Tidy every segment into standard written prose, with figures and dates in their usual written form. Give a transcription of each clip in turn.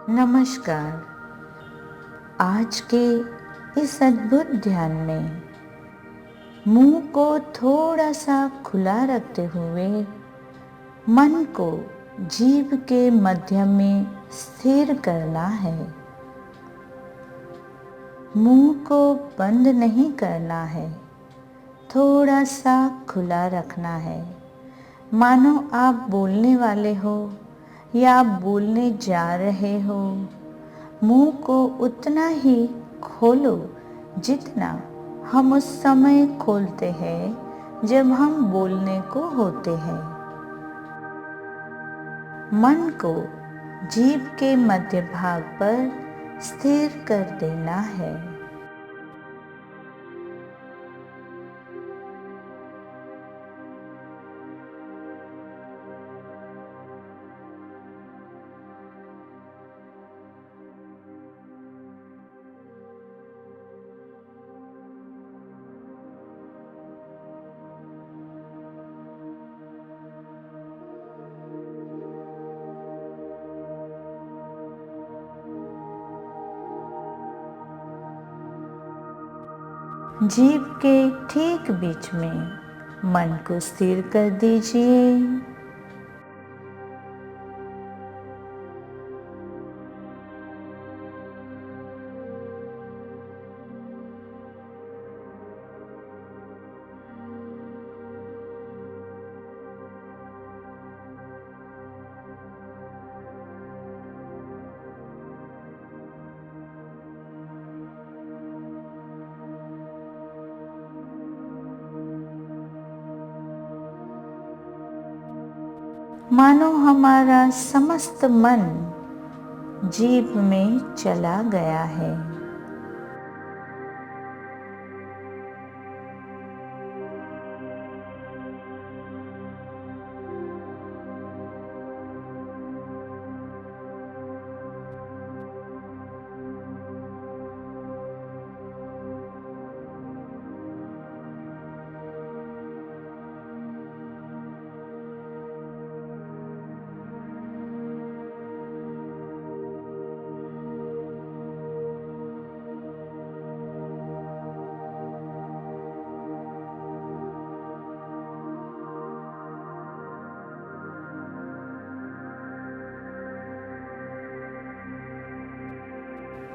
नमस्कार। आज के इस अद्भुत ध्यान में मुंह को थोड़ा सा खुला रखते हुए मन को जीभ के मध्य में स्थिर करना है। मुंह को बंद नहीं करना है, थोड़ा सा खुला रखना है, मानो आप बोलने वाले हो या आप बोलने जा रहे हो। मुंह को उतना ही खोलो जितना हम उस समय खोलते हैं जब हम बोलने को होते हैं। मन को जीभ के मध्य भाग पर स्थिर कर देना है। जीभ के ठीक बीच में मन को स्थिर कर दीजिए। मानो हमारा समस्त मन जीभ में चला गया है।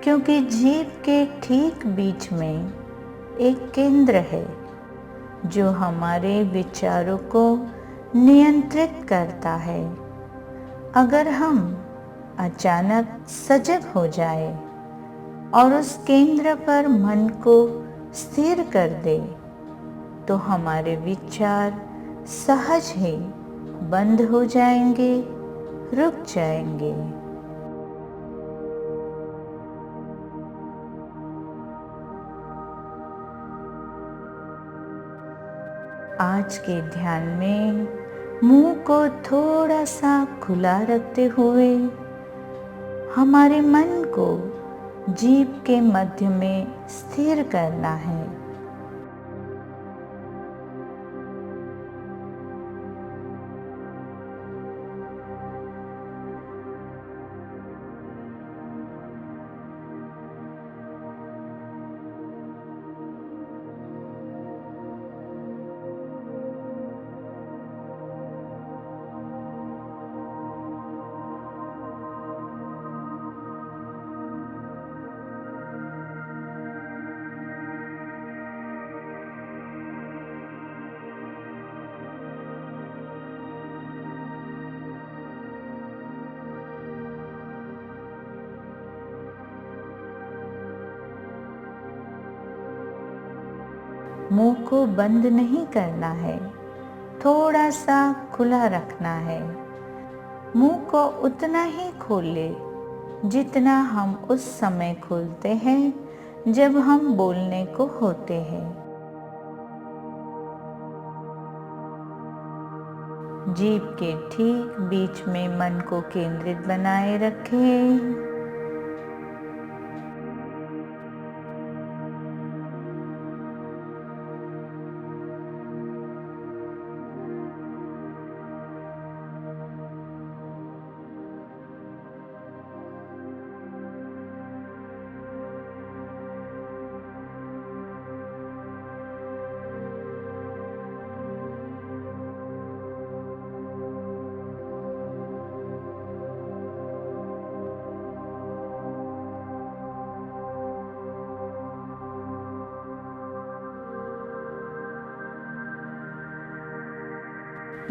क्योंकि जीभ के ठीक बीच में एक केंद्र है जो हमारे विचारों को नियंत्रित करता है। अगर हम अचानक सजग हो जाए और उस केंद्र पर मन को स्थिर कर दे तो हमारे विचार सहज ही बंद हो जाएंगे, रुक जाएंगे। आज के ध्यान में मुंह को थोड़ा सा खुला रखते हुए हमारे मन को जीभ के मध्य में स्थिर करना है। मुंह को बंद नहीं करना है, थोड़ा सा खुला रखना है। मुंह को उतना ही खोले जितना हम उस समय खोलते हैं जब हम बोलने को होते हैं। जीभ के ठीक बीच में मन को केंद्रित बनाए रखें।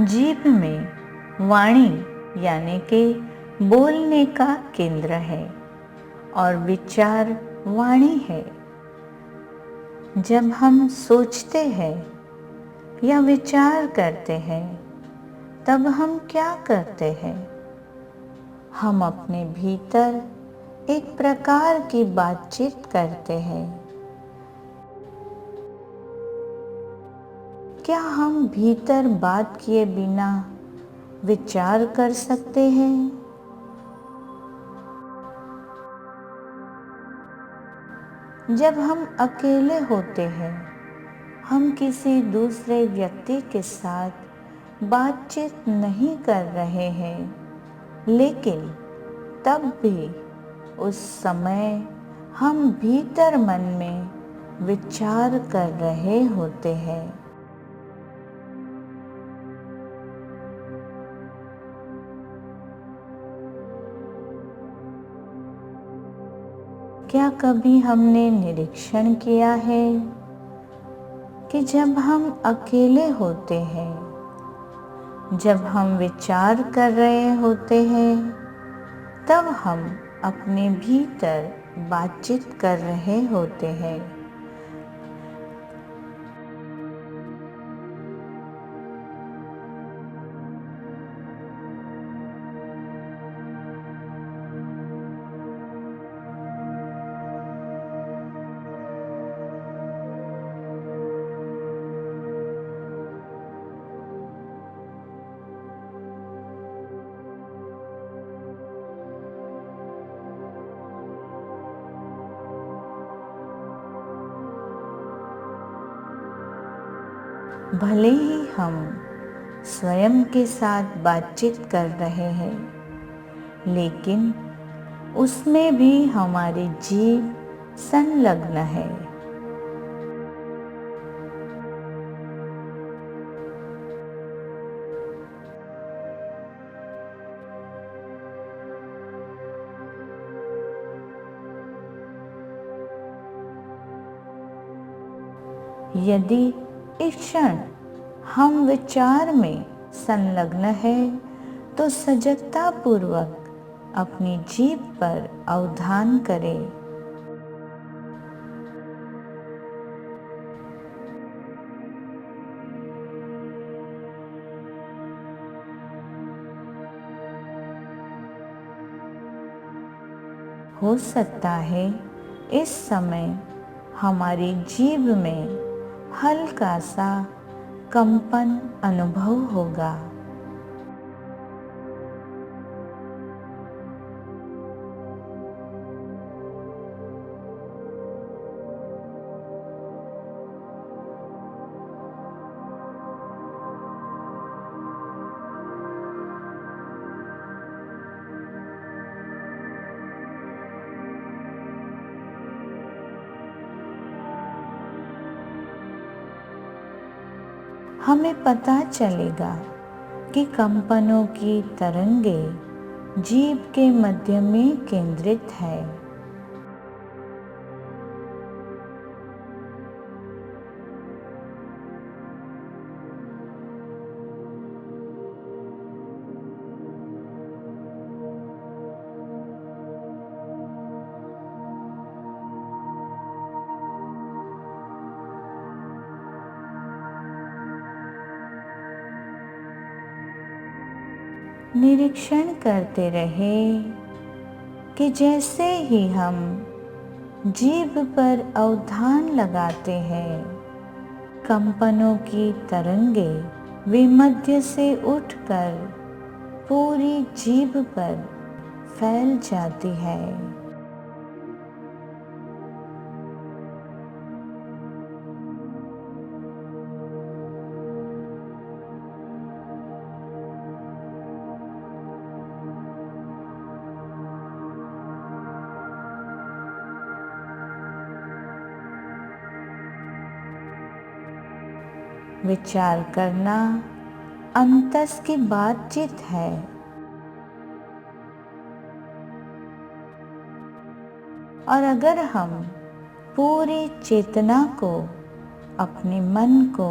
जीभ में वाणी यानी कि बोलने का केंद्र है और विचार वाणी है। जब हम सोचते हैं या विचार करते हैं तब हम क्या करते हैं? हम अपने भीतर एक प्रकार की बातचीत करते हैं। क्या हम भीतर बात किए बिना विचार कर सकते हैं? जब हम अकेले होते हैं, हम किसी दूसरे व्यक्ति के साथ बातचीत नहीं कर रहे हैं, लेकिन तब भी उस समय हम भीतर मन में विचार कर रहे होते हैं। क्या कभी हमने निरीक्षण किया है कि जब हम अकेले होते हैं, जब हम विचार कर रहे होते हैं, तब हम अपने भीतर बातचीत कर रहे होते हैं। भले ही हम स्वयं के साथ बातचीत कर रहे हैं, लेकिन उसमें भी हमारी जीभ संलग्न है। यदि इस क्षण हम विचार में संलग्न है तो सजगता पूर्वक अपनी जीभ पर अवधान करें। हो सकता है इस समय हमारी जीभ में हल्का सा कंपन अनुभव होगा। हमें पता चलेगा कि कंपनों की तरंगे जीभ के मध्य में केंद्रित है। निरीक्षण करते रहे कि जैसे ही हम जीभ पर अवधान लगाते हैं, कंपनों की तरंगे वे मध्य से उठकर पूरी जीभ पर फैल जाती है। विचार करना अंतस की बातचीत है। और अगर हम पूरी चेतना को, अपने मन को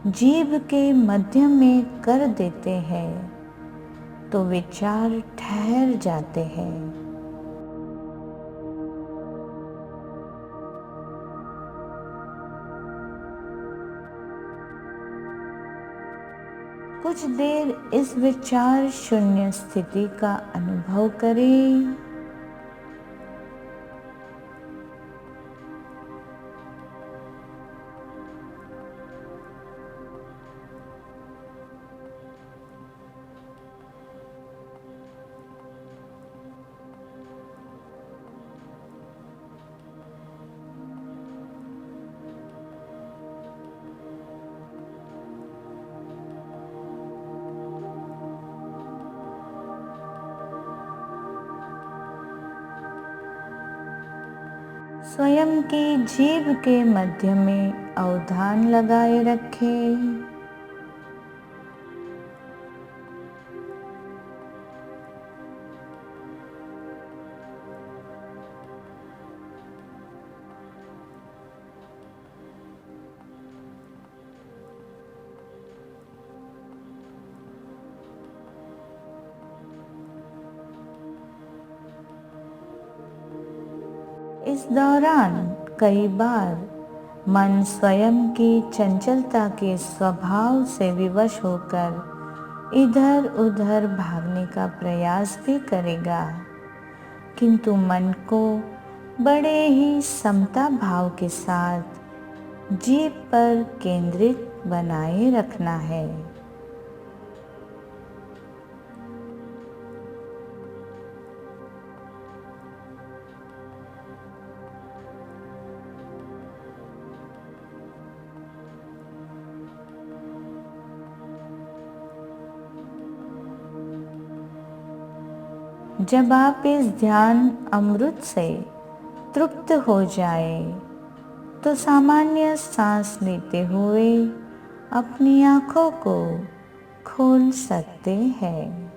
जीभ के मध्य में कर देते हैं तो विचार ठहर जाते हैं। कुछ देर इस विचार शून्य स्थिति का अनुभव करें। स्वयं की जीभ के मध्य में अवधान लगाए रखें। इस दौरान कई बार मन स्वयं की चंचलता के स्वभाव से विवश होकर इधर उधर भागने का प्रयास भी करेगा, किंतु मन को बड़े ही समता भाव के साथ जीभ पर केंद्रित बनाए रखना है। जब आप इस ध्यान अमृत से तृप्त हो जाए तो सामान्य सांस लेते हुए अपनी आँखों को खोल सकते हैं।